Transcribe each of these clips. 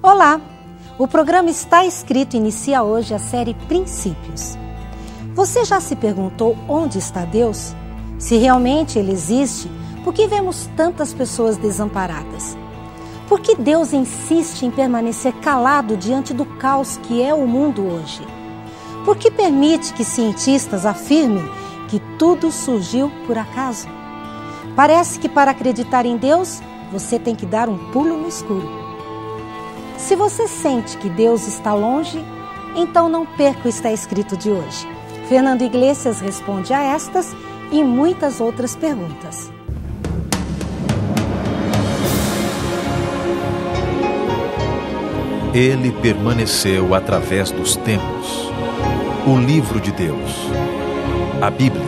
Olá! O programa Está Escrito inicia hoje a série Princípios. Você já se perguntou onde está Deus? Se realmente Ele existe, por que vemos tantas pessoas desamparadas? Por que Deus insiste em permanecer calado diante do caos que é o mundo hoje? Por que permite que cientistas afirmem que tudo surgiu por acaso? Parece que para acreditar em Deus, você tem que dar um pulo no escuro. Se você sente que Deus está longe, então não perca o Está Escrito de hoje. Fernando Iglesias responde a estas e muitas outras perguntas. Ele permaneceu através dos tempos. O livro de Deus, a Bíblia.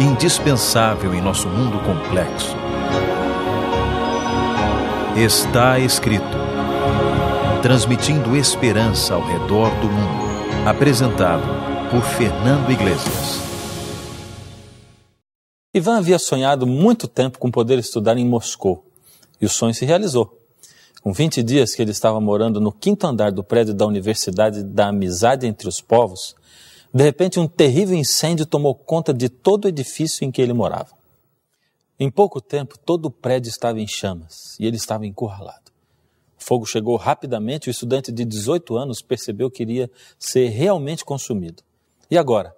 Indispensável em nosso mundo complexo. Está Escrito, transmitindo esperança ao redor do mundo. Apresentado por Fernando Iglesias. Ivan havia sonhado muito tempo com poder estudar em Moscou, e o sonho se realizou. Com 20 dias que ele estava morando no 5º andar do prédio da Universidade da Amizade entre os Povos, de repente um terrível incêndio tomou conta de todo o edifício em que ele morava. Em pouco tempo, todo o prédio estava em chamas e ele estava encurralado. O fogo chegou rapidamente e o estudante de 18 anos percebeu que iria ser realmente consumido. E agora?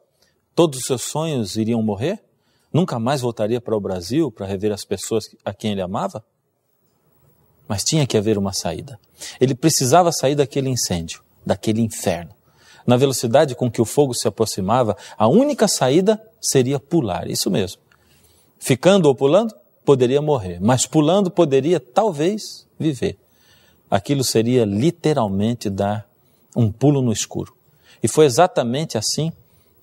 Todos os seus sonhos iriam morrer? Nunca mais voltaria para o Brasil para rever as pessoas a quem ele amava? Mas tinha que haver uma saída. Ele precisava sair daquele incêndio, daquele inferno. Na velocidade com que o fogo se aproximava, a única saída seria pular, isso mesmo. Ficando ou pulando, poderia morrer, mas pulando poderia, talvez, viver. Aquilo seria literalmente dar um pulo no escuro. E foi exatamente assim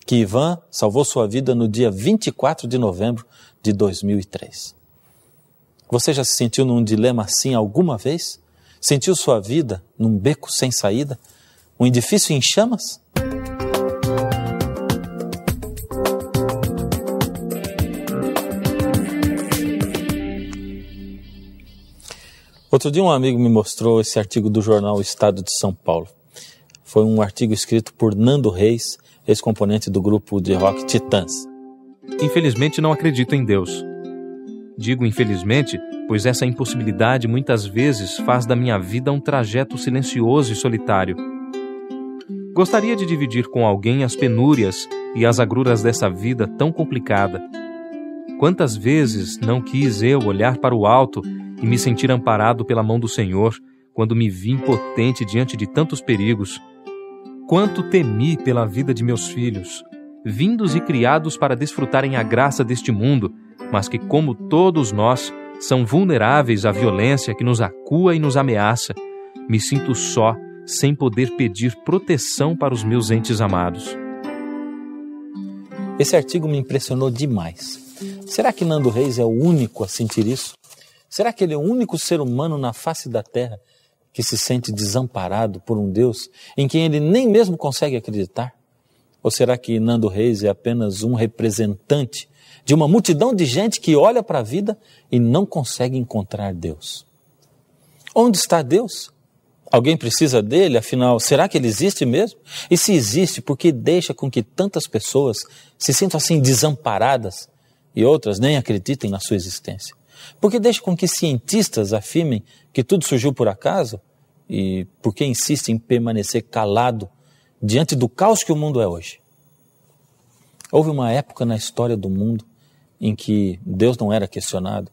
que Ivan salvou sua vida no dia 24 de novembro de 2003. Você já se sentiu num dilema assim alguma vez? Sentiu sua vida num beco sem saída? Um edifício em chamas? Outro dia um amigo me mostrou esse artigo do jornal Estado de São Paulo. Foi um artigo escrito por Nando Reis, ex-componente do grupo de rock Titãs. Infelizmente não acredito em Deus. Digo infelizmente, pois essa impossibilidade muitas vezes faz da minha vida um trajeto silencioso e solitário. Gostaria de dividir com alguém as penúrias e as agruras dessa vida tão complicada. Quantas vezes não quis eu olhar para o alto e me sentir amparado pela mão do Senhor, quando me vi impotente diante de tantos perigos. Quanto temi pela vida de meus filhos, vindos e criados para desfrutarem a graça deste mundo, mas que, como todos nós, são vulneráveis à violência que nos acua e nos ameaça. Me sinto só, sem poder pedir proteção para os meus entes amados. Esse artigo me impressionou demais. Será que Nando Reis é o único a sentir isso? Será que ele é o único ser humano na face da terra que se sente desamparado por um Deus em quem ele nem mesmo consegue acreditar? Ou será que Nando Reis é apenas um representante de uma multidão de gente que olha para a vida e não consegue encontrar Deus? Onde está Deus? Alguém precisa dele, afinal, será que ele existe mesmo? E se existe, por que deixa com que tantas pessoas se sintam assim desamparadas e outras nem acreditem na sua existência? Por que deixa com que cientistas afirmem que tudo surgiu por acaso? E por que insiste em permanecer calado diante do caos que o mundo é hoje? Houve uma época na história do mundo em que Deus não era questionado.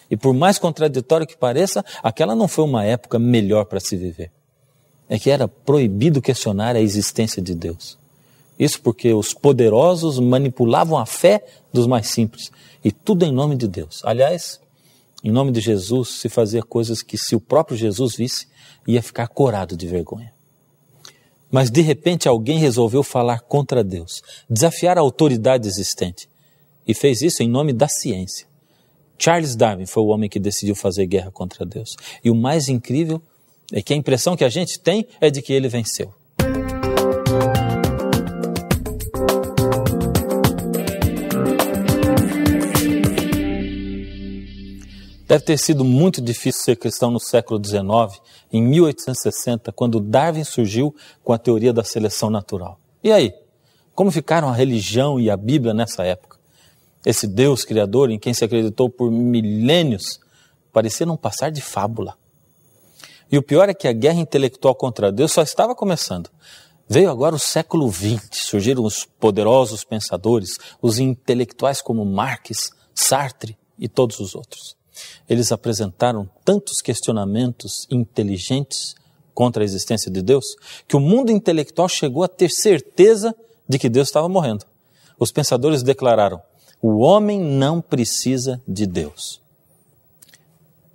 E por mais contraditório que pareça, aquela não foi uma época melhor para se viver. É que era proibido questionar a existência de Deus. Isso porque os poderosos manipulavam a fé dos mais simples. E tudo em nome de Deus. Aliás, em nome de Jesus se fazia coisas que, se o próprio Jesus visse, ia ficar corado de vergonha. Mas de repente alguém resolveu falar contra Deus, desafiar a autoridade existente. E fez isso em nome da ciência. Charles Darwin foi o homem que decidiu fazer guerra contra Deus. E o mais incrível é que a impressão que a gente tem é de que ele venceu. Deve ter sido muito difícil ser cristão no século XIX, em 1860, quando Darwin surgiu com a teoria da seleção natural. E aí? Como ficaram a religião e a Bíblia nessa época? Esse Deus criador em quem se acreditou por milênios parecia não passar de fábula. E o pior é que a guerra intelectual contra Deus só estava começando. Veio agora o século XX, surgiram os poderosos pensadores, os intelectuais como Marx, Sartre e todos os outros. Eles apresentaram tantos questionamentos inteligentes contra a existência de Deus, que o mundo intelectual chegou a ter certeza de que Deus estava morrendo. Os pensadores declararam: o homem não precisa de Deus.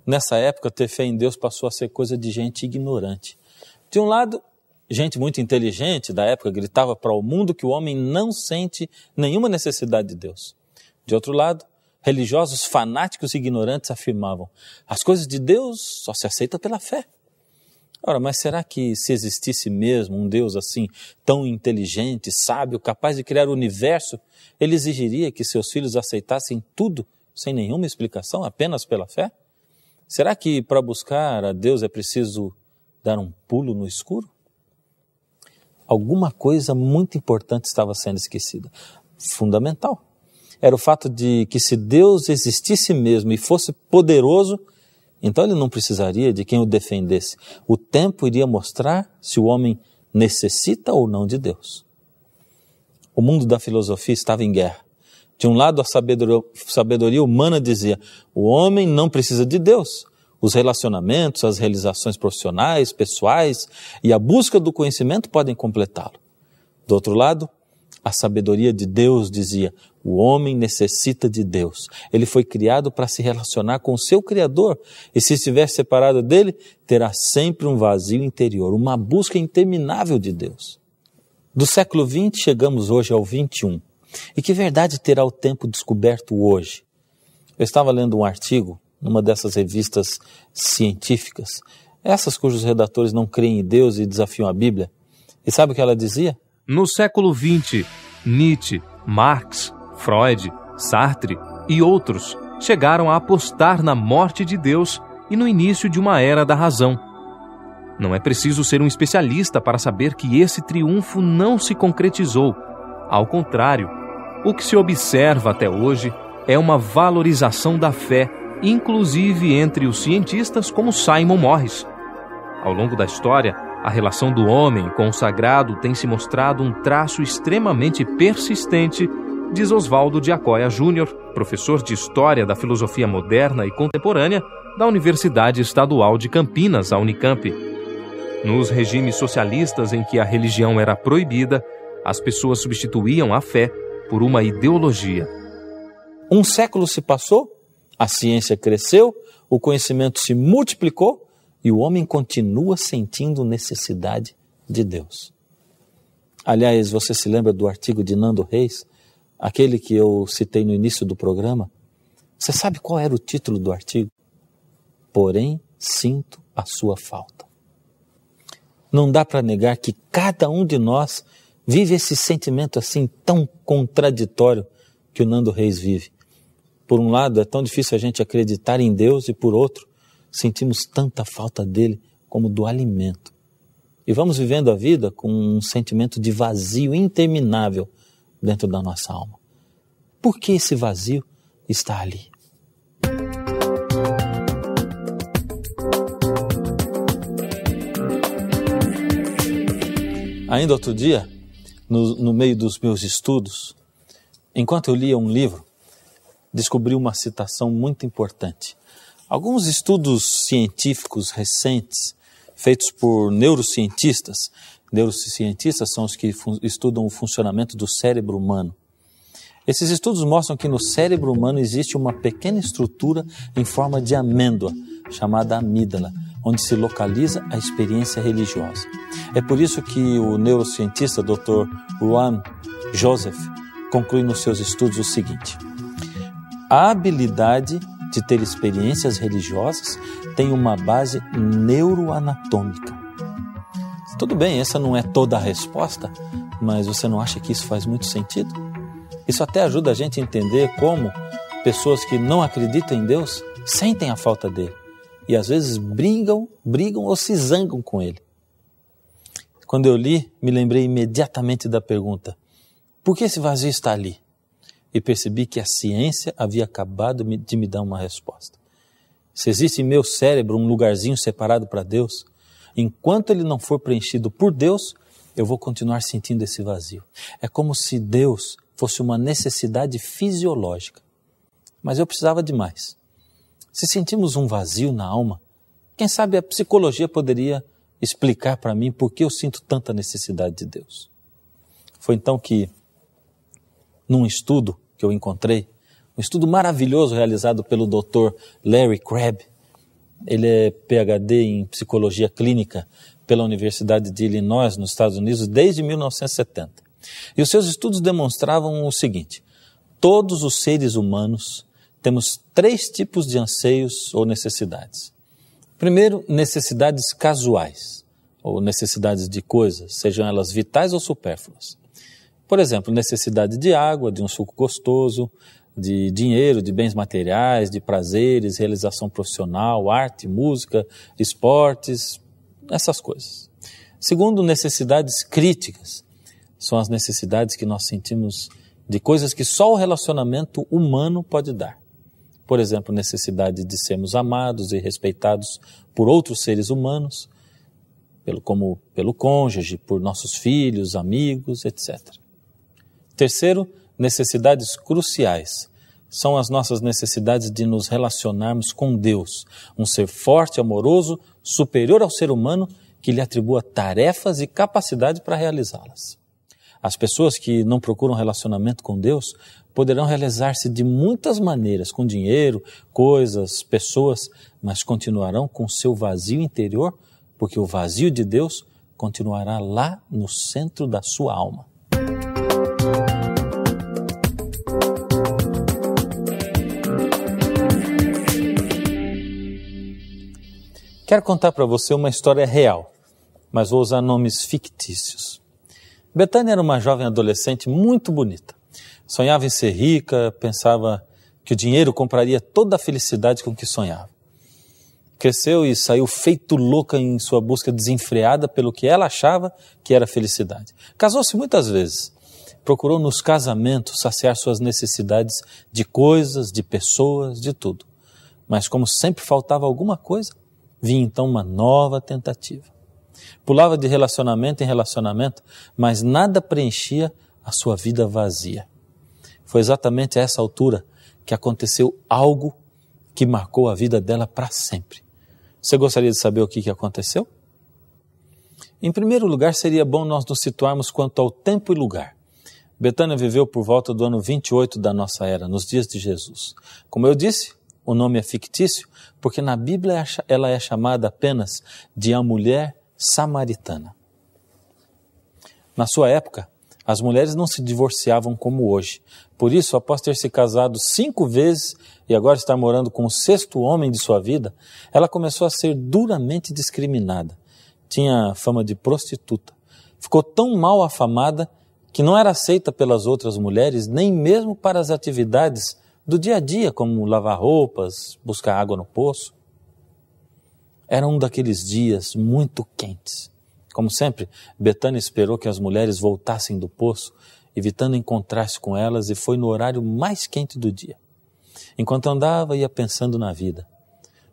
Nessa época, ter fé em Deus passou a ser coisa de gente ignorante. De um lado, gente muito inteligente da época gritava para o mundo que o homem não sente nenhuma necessidade de Deus. De outro lado, religiosos fanáticos e ignorantes afirmavam: as coisas de Deus só se aceitam pela fé. Ora, mas será que se existisse mesmo um Deus assim, tão inteligente, sábio, capaz de criar o universo, ele exigiria que seus filhos aceitassem tudo sem nenhuma explicação, apenas pela fé? Será que para buscar a Deus é preciso dar um pulo no escuro? Alguma coisa muito importante estava sendo esquecida, fundamental. Era o fato de que se Deus existisse mesmo e fosse poderoso, então ele não precisaria de quem o defendesse. O tempo iria mostrar se o homem necessita ou não de Deus. O mundo da filosofia estava em guerra. De um lado, a sabedoria humana dizia: o homem não precisa de Deus. Os relacionamentos, as realizações profissionais, pessoais e a busca do conhecimento podem completá-lo. Do outro lado, a sabedoria de Deus dizia: o homem necessita de Deus. Ele foi criado para se relacionar com o seu Criador, e se estiver separado dele, terá sempre um vazio interior, uma busca interminável de Deus. Do século XX chegamos hoje ao XXI. E que verdade terá o tempo descoberto hoje? Eu estava lendo um artigo numa dessas revistas científicas, essas cujos redatores não creem em Deus e desafiam a Bíblia. E sabe o que ela dizia? No século XX, Nietzsche, Marx, Freud, Sartre e outros chegaram a apostar na morte de Deus e no início de uma era da razão. Não é preciso ser um especialista para saber que esse triunfo não se concretizou. Ao contrário, o que se observa até hoje é uma valorização da fé, inclusive entre os cientistas como Simon Morris. Ao longo da história, a relação do homem com o sagrado tem se mostrado um traço extremamente persistente, diz Oswaldo de Acóia Júnior, professor de História da Filosofia Moderna e Contemporânea da Universidade Estadual de Campinas, a Unicamp. Nos regimes socialistas em que a religião era proibida, as pessoas substituíam a fé por uma ideologia. Um século se passou, a ciência cresceu, o conhecimento se multiplicou e o homem continua sentindo necessidade de Deus. Aliás, você se lembra do artigo de Nando Reis, aquele que eu citei no início do programa? Você sabe qual era o título do artigo? Porém, sinto a sua falta. Não dá para negar que cada um de nós vive esse sentimento assim tão contraditório que o Nando Reis vive. Por um lado, é tão difícil a gente acreditar em Deus e por outro, sentimos tanta falta dele como do alimento. E vamos vivendo a vida com um sentimento de vazio interminável dentro da nossa alma. Por que esse vazio está ali? Ainda outro dia, no meio dos meus estudos, enquanto eu lia um livro, descobri uma citação muito importante. Alguns estudos científicos recentes, feitos por neurocientistas são os que estudam o funcionamento do cérebro humano. Esses estudos mostram que no cérebro humano existe uma pequena estrutura em forma de amêndoa, chamada amígdala, onde se localiza a experiência religiosa. É por isso que o neurocientista Dr. Ruan Joseph conclui nos seus estudos o seguinte: a habilidade de ter experiências religiosas tem uma base neuroanatômica. Tudo bem, essa não é toda a resposta, mas você não acha que isso faz muito sentido? Isso até ajuda a gente a entender como pessoas que não acreditam em Deus sentem a falta dele e às vezes brigam ou se zangam com ele. Quando eu li, me lembrei imediatamente da pergunta: por que esse vazio está ali? E percebi que a ciência havia acabado de me dar uma resposta. Se existe em meu cérebro um lugarzinho separado para Deus, enquanto ele não for preenchido por Deus, eu vou continuar sentindo esse vazio. É como se Deus fosse uma necessidade fisiológica. Mas eu precisava de mais. Se sentimos um vazio na alma, quem sabe a psicologia poderia explicar para mim por que eu sinto tanta necessidade de Deus. Foi então que, num estudo que eu encontrei, um estudo maravilhoso realizado pelo Dr. Larry Crabb, ele é PhD em psicologia clínica pela Universidade de Illinois, nos Estados Unidos, desde 1970. E os seus estudos demonstravam o seguinte: todos os seres humanos temos 3 tipos de anseios ou necessidades. Primeiro, necessidades casuais, ou necessidades de coisas, sejam elas vitais ou supérfluas. Por exemplo, necessidade de água, de um suco gostoso, de dinheiro, de bens materiais, de prazeres, realização profissional, arte, música, esportes, essas coisas. Segundo, necessidades críticas. São as necessidades que nós sentimos de coisas que só o relacionamento humano pode dar. Por exemplo, necessidade de sermos amados e respeitados por outros seres humanos, como pelo cônjuge, por nossos filhos, amigos, etc. Terceiro, necessidades cruciais. São as nossas necessidades de nos relacionarmos com Deus, um ser forte, amoroso, superior ao ser humano, que lhe atribua tarefas e capacidade para realizá-las. As pessoas que não procuram relacionamento com Deus poderão realizar-se de muitas maneiras, com dinheiro, coisas, pessoas, mas continuarão com seu vazio interior, porque o vazio de Deus continuará lá no centro da sua alma. Quero contar para você uma história real, mas vou usar nomes fictícios. Betânia era uma jovem adolescente muito bonita. Sonhava em ser rica, pensava que o dinheiro compraria toda a felicidade com que sonhava. Cresceu e saiu feito louca em sua busca desenfreada pelo que ela achava que era felicidade. Casou-se muitas vezes. Procurou nos casamentos saciar suas necessidades de coisas, de pessoas, de tudo. Mas como sempre faltava alguma coisa, vinha então uma nova tentativa. Pulava de relacionamento em relacionamento, mas nada preenchia a sua vida vazia. Foi exatamente a essa altura que aconteceu algo que marcou a vida dela para sempre. Você gostaria de saber o que aconteceu? Em primeiro lugar, seria bom nós nos situarmos quanto ao tempo e lugar. Betânia viveu por volta do ano 28 da nossa era, nos dias de Jesus. Como eu disse, o nome é fictício, porque na Bíblia ela é chamada apenas de a mulher samaritana. Na sua época, as mulheres não se divorciavam como hoje. Por isso, após ter se casado 5 vezes e agora estar morando com o 6º homem de sua vida, ela começou a ser duramente discriminada. Tinha fama de prostituta. Ficou tão mal afamada que não era aceita pelas outras mulheres, nem mesmo para as atividades do dia a dia, como lavar roupas, buscar água no poço. Era um daqueles dias muito quentes. Como sempre, Betânia esperou que as mulheres voltassem do poço, evitando encontrar-se com elas, e foi no horário mais quente do dia. Enquanto andava, ia pensando na vida.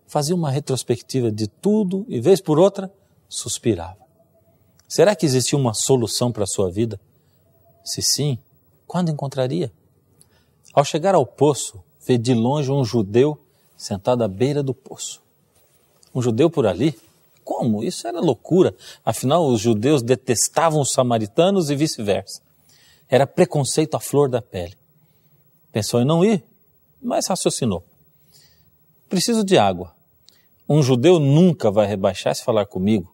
Fazia uma retrospectiva de tudo e, vez por outra, suspirava. Será que existia uma solução para a sua vida? Se sim, quando encontraria? Ao chegar ao poço, vê de longe um judeu sentado à beira do poço. Um judeu por ali? Como? Isso era loucura. Afinal, os judeus detestavam os samaritanos e vice-versa. Era preconceito à flor da pele. Pensou em não ir, mas raciocinou. Preciso de água. Um judeu nunca vai rebaixar-se e falar comigo.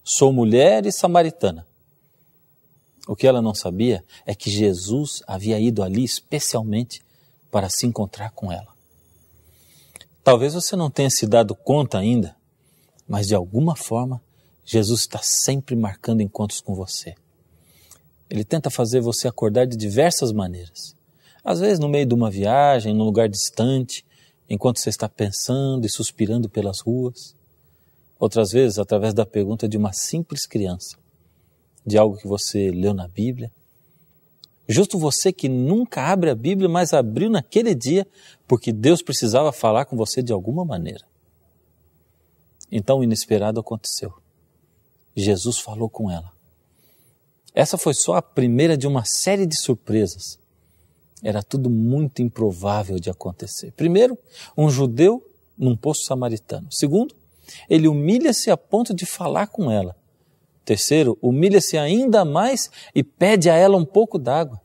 Sou mulher e samaritana. O que ela não sabia é que Jesus havia ido ali especialmente para se encontrar com ela. Talvez você não tenha se dado conta ainda, mas de alguma forma Jesus está sempre marcando encontros com você. Ele tenta fazer você acordar de diversas maneiras. Às vezes no meio de uma viagem, num lugar distante, enquanto você está pensando e suspirando pelas ruas. Outras vezes, através da pergunta de uma simples criança, de algo que você leu na Bíblia. Justo você que nunca abre a Bíblia, mas abriu naquele dia porque Deus precisava falar com você de alguma maneira. Então o inesperado aconteceu. Jesus falou com ela. Essa foi só a primeira de uma série de surpresas. Era tudo muito improvável de acontecer. Primeiro, um judeu num poço samaritano. Segundo, ele humilha-se a ponto de falar com ela. Terceiro, humilha-se ainda mais e pede a ela um pouco d'água.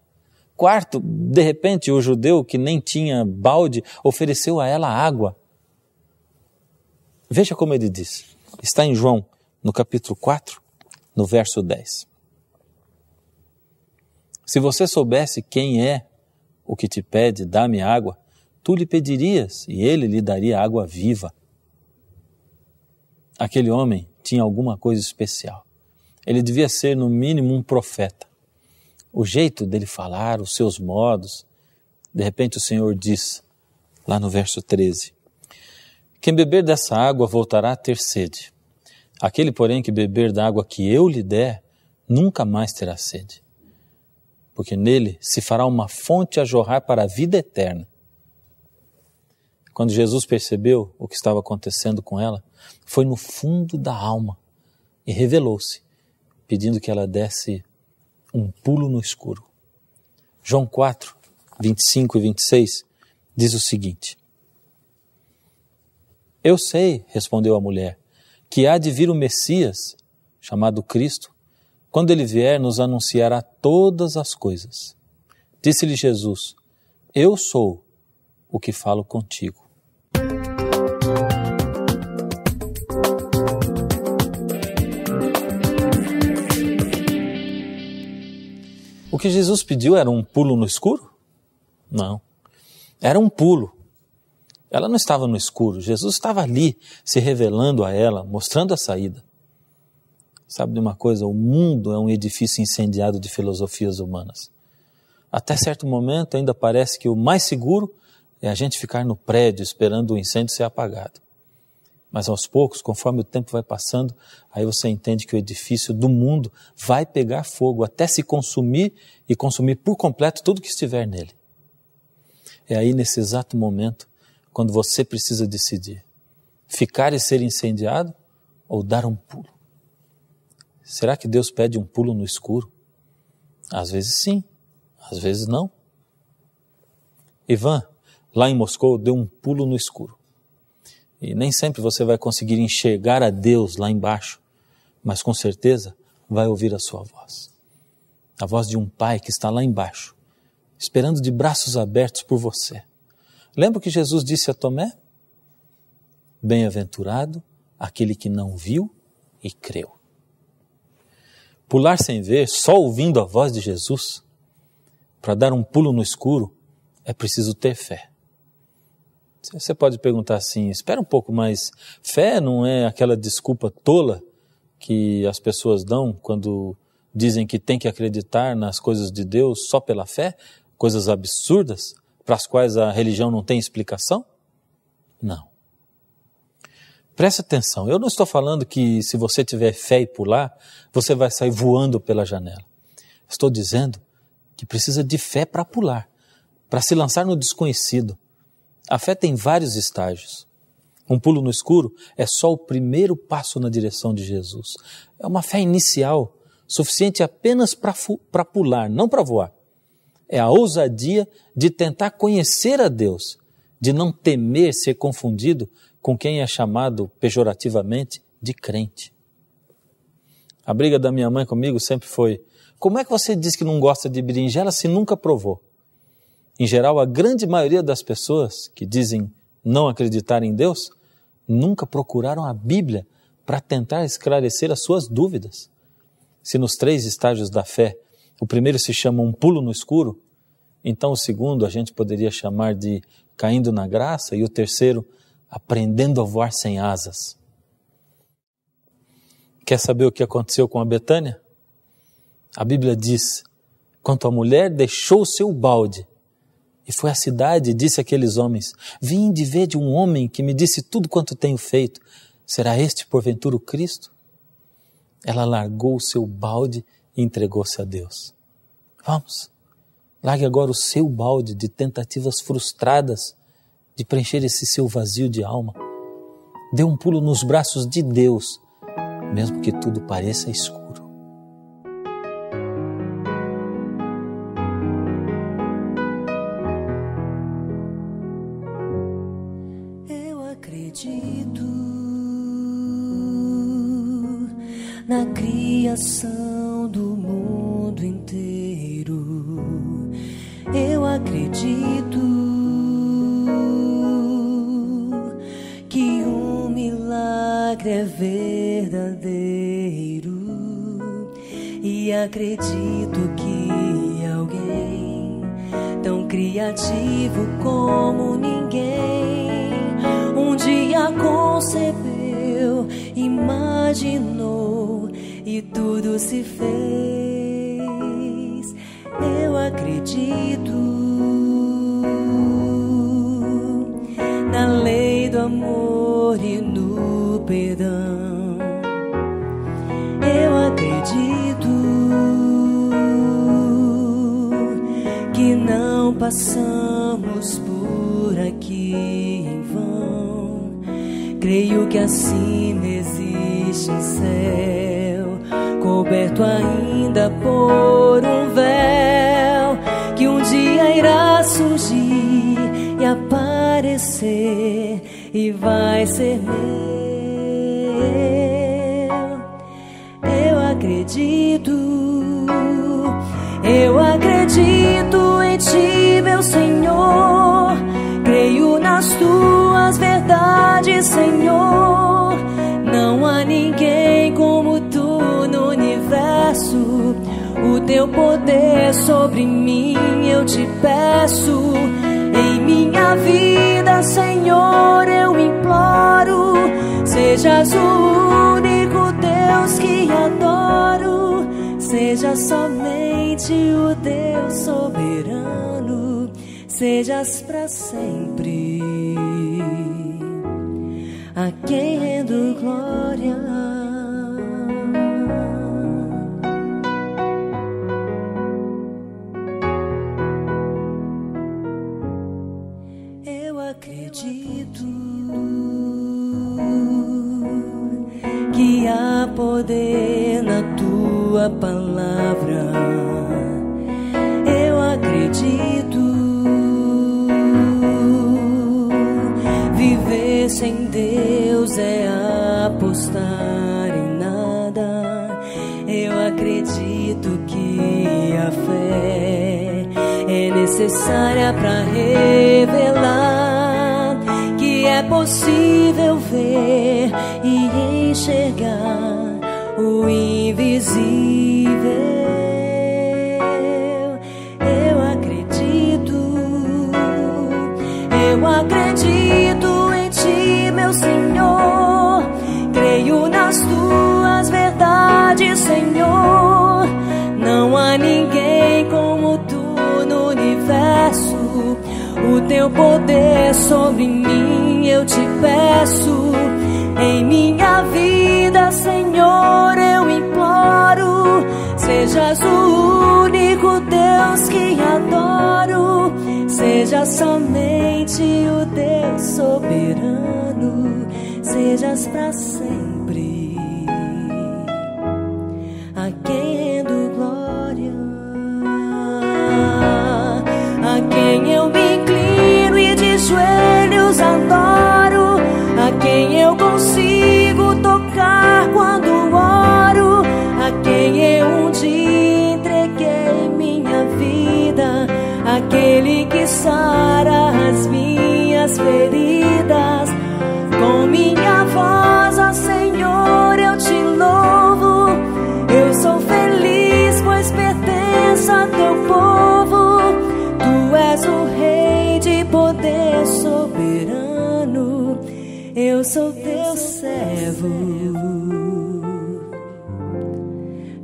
Quarto, de repente, o judeu que nem tinha balde ofereceu a ela água. Veja como ele diz. Está em João, no capítulo 4, no verso 10. Se você soubesse quem é o que te pede, dá-me água, tu lhe pedirias e ele lhe daria água viva. Aquele homem tinha alguma coisa especial. Ele devia ser, no mínimo, um profeta. O jeito dele falar, os seus modos. De repente o Senhor diz, lá no verso 13, quem beber dessa água voltará a ter sede. Aquele, porém, que beber da água que eu lhe der, nunca mais terá sede. Porque nele se fará uma fonte a jorrar para a vida eterna. Quando Jesus percebeu o que estava acontecendo com ela, foi no fundo da alma e revelou-se, pedindo que ela desse um pulo no escuro. João 4, 25 e 26 diz o seguinte: eu sei, respondeu a mulher, que há de vir o Messias, chamado Cristo. Quando ele vier, nos anunciará todas as coisas. Disse-lhe Jesus, eu sou o que falo contigo. O que Jesus pediu era um pulo no escuro? Não, era um pulo. Ela não estava no escuro, Jesus estava ali, se revelando a ela, mostrando a saída. Sabe de uma coisa? O mundo é um edifício incendiado de filosofias humanas. Até certo momento ainda parece que o mais seguro é a gente ficar no prédio esperando o incêndio ser apagado. Mas aos poucos, conforme o tempo vai passando, aí você entende que o edifício do mundo vai pegar fogo até se consumir e consumir por completo tudo que estiver nele. É aí nesse exato momento quando você precisa decidir ficar e ser incendiado ou dar um pulo. Será que Deus pede um pulo no escuro? Às vezes sim, às vezes não. Ivan, lá em Moscou, deu um pulo no escuro. E nem sempre você vai conseguir enxergar a Deus lá embaixo, mas com certeza vai ouvir a sua voz. A voz de um pai que está lá embaixo, esperando de braços abertos por você. Lembra que Jesus disse a Tomé? Bem-aventurado aquele que não viu e creu. Pular sem ver, só ouvindo a voz de Jesus, para dar um pulo no escuro, é preciso ter fé. Você pode perguntar assim, espera um pouco, mas fé não é aquela desculpa tola que as pessoas dão quando dizem que tem que acreditar nas coisas de Deus só pela fé? Coisas absurdas para as quais a religião não tem explicação? Não. Preste atenção, eu não estou falando que se você tiver fé e pular, você vai sair voando pela janela. Estou dizendo que precisa de fé para pular, para se lançar no desconhecido. A fé tem vários estágios. Um pulo no escuro é só o primeiro passo na direção de Jesus. É uma fé inicial, suficiente apenas para pular, não para voar. É a ousadia de tentar conhecer a Deus, de não temer ser confundido com quem é chamado pejorativamente de crente. A briga da minha mãe comigo sempre foi: como é que você diz que não gosta de berinjela se nunca provou? Em geral, a grande maioria das pessoas que dizem não acreditar em Deus nunca procuraram a Bíblia para tentar esclarecer as suas dúvidas. Se nos 3 estágios da fé, o primeiro se chama um pulo no escuro, então o segundo a gente poderia chamar de caindo na graça e o terceiro aprendendo a voar sem asas. Quer saber o que aconteceu com a Betânia? A Bíblia diz, quando a mulher deixou o seu balde, E foi à cidade e disse àqueles homens: vinde, vede um homem que me disse tudo quanto tenho feito. Será este, porventura, o Cristo? Ela largou o seu balde e entregou-se a Deus. Vamos, largue agora o seu balde de tentativas frustradas de preencher esse seu vazio de alma. Dê um pulo nos braços de Deus, mesmo que tudo pareça escuro. Na criação do mundo inteiro, eu acredito que um milagre é verdadeiro, e acredito que alguém tão criativo como ninguém um dia concebeu, imaginou e tudo se fez. Eu acredito na lei do amor e no perdão. Eu acredito que não passamos por aqui em vão. Creio que acima existe um céu coberto ainda por um véu, que um dia irá surgir e aparecer e vai ser meu. Eu acredito em ti, meu Senhor. Creio nas tuas verdades, Senhor. Não há ninguém como tu no universo. O teu poder sobre mim eu te peço. Em minha vida, Senhor, eu imploro. Sejas o único Deus que adoro. Seja somente o Deus soberano. Sejas para sempre a quem rendo glória. Eu acredito que há poder na tua palavra. Eu acredito. Viver sem Deus é apostar em nada. Eu acredito que a fé é necessária para revelar que é possível ver e enxergar o invisível. Eu acredito em ti, meu Senhor. Creio nas tuas verdades, Senhor. Não há ninguém como tu no universo. O teu poder sobre mim eu te peço. Em minha vida, Senhor, eu imploro. Sejas o único Deus que adoro. Seja somente o Deus soberano. Sejas para sempre a quem rendo glória. A quem eu me inclino e de joelhos adoro. A quem eu consigo tocar quando oro. A quem eu um dia entreguei minha vida. Aquele que sara as minhas feridas. Com minha voz, ó Senhor, eu te louvo. Eu sou feliz, pois pertenço a teu povo. Tu és o Rei de poder soberano. Eu sou teu servo.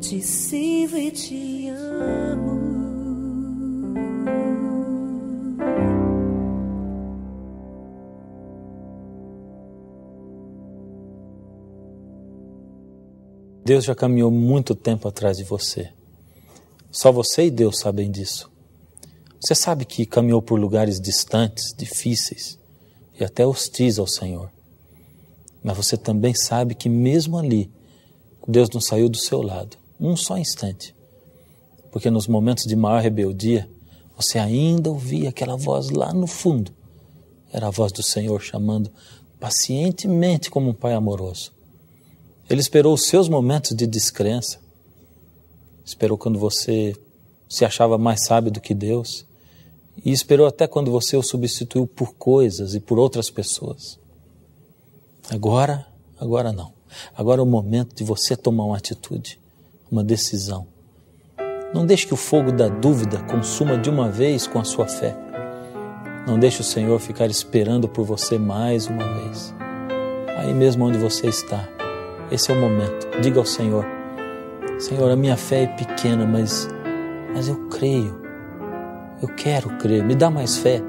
Te sirvo e te amo. Deus já caminhou muito tempo atrás de você. Só você e Deus sabem disso. Você sabe que caminhou por lugares distantes, difíceis e até hostis ao Senhor. Mas você também sabe que mesmo ali, Deus não saiu do seu lado, um só instante. Porque nos momentos de maior rebeldia, você ainda ouvia aquela voz lá no fundo. Era a voz do Senhor chamando pacientemente como um pai amoroso. Ele esperou os seus momentos de descrença. Esperou quando você se achava mais sábio do que Deus. E esperou até quando você o substituiu por coisas e por outras pessoas. Agora não. Agora é o momento de você tomar uma atitude, uma decisão. Não deixe que o fogo da dúvida consuma de uma vez com a sua fé. Não deixe o Senhor ficar esperando por você mais uma vez. Aí mesmo onde você está, esse é o momento. Diga ao Senhor: Senhor, a minha fé é pequena, mas eu creio. Eu quero crer. Me dá mais fé.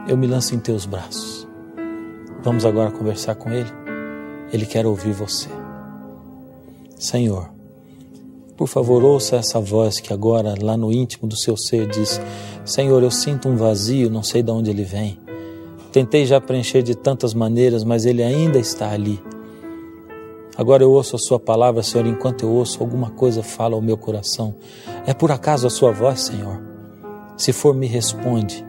Eu me lanço em teus braços. Vamos agora conversar com Ele. Ele quer ouvir você. Senhor, por favor, ouça essa voz que agora, lá no íntimo do seu ser, diz: Senhor, eu sinto um vazio, não sei de onde ele vem. Tentei já preencher de tantas maneiras, mas ele ainda está ali. Agora eu ouço a sua palavra, Senhor, enquanto eu ouço, alguma coisa fala ao meu coração. É por acaso a sua voz, Senhor? Se for, me responde,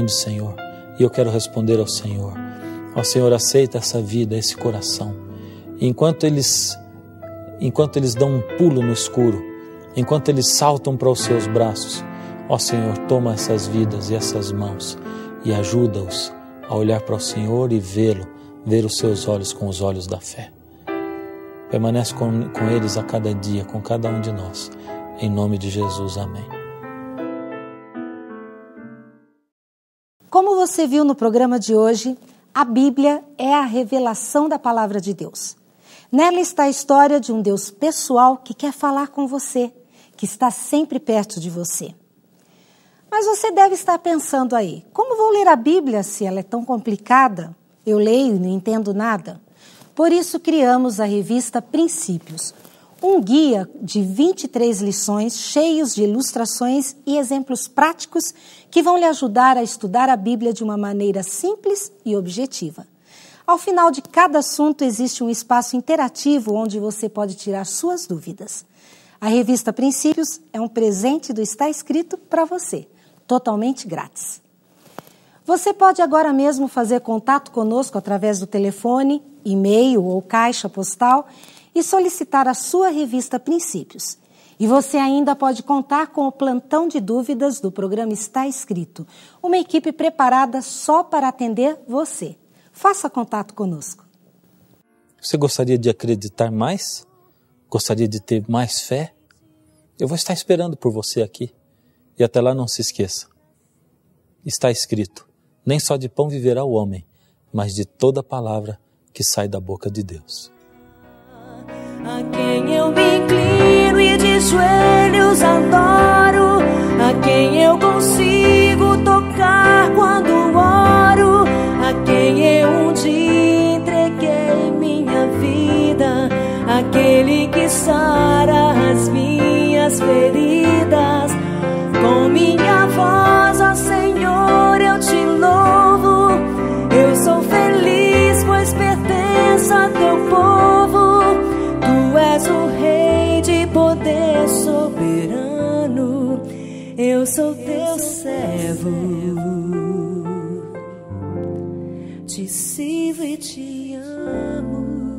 Senhor. E eu quero responder ao Senhor. Ó Senhor, aceita essa vida, esse coração. E enquanto eles dão um pulo no escuro, enquanto eles saltam para os seus braços, ó Senhor, toma essas vidas e essas mãos e ajuda-os a olhar para o Senhor e vê-lo, ver os seus olhos com os olhos da fé. Permanece com eles a cada dia, com cada um de nós. Em nome de Jesus, amém. Como você viu no programa de hoje, a Bíblia é a revelação da palavra de Deus. Nela está a história de um Deus pessoal que quer falar com você, que está sempre perto de você. Mas você deve estar pensando aí: como vou ler a Bíblia se ela é tão complicada? Eu leio e não entendo nada. Por isso criamos a revista Princípios, um guia de 23 lições cheios de ilustrações e exemplos práticos que vão lhe ajudar a estudar a Bíblia de uma maneira simples e objetiva. Ao final de cada assunto existe um espaço interativo onde você pode tirar suas dúvidas. A revista Princípios é um presente do Está Escrito para você, totalmente grátis. Você pode agora mesmo fazer contato conosco através do telefone, e-mail ou caixa postal e solicitar a sua revista Princípios. E você ainda pode contar com o plantão de dúvidas do programa Está Escrito, uma equipe preparada só para atender você. Faça contato conosco. Você gostaria de acreditar mais? Gostaria de ter mais fé? Eu vou estar esperando por você aqui. E até lá não se esqueça. Está escrito: nem só de pão viverá o homem, mas de toda palavra que sai da boca de Deus. A quem eu me inclino e de joelhos adoro, a quem eu consigo tocar quando oro, a quem eu um dia entreguei minha vida, aquele que sara as minhas feridas. Com minha voz, ó Senhor, eu te louvo. Eu sou feliz, pois pertenço a teu povo. Tu és o Rei de poder soberano. Eu sou teu servo. Te sirvo e te amo.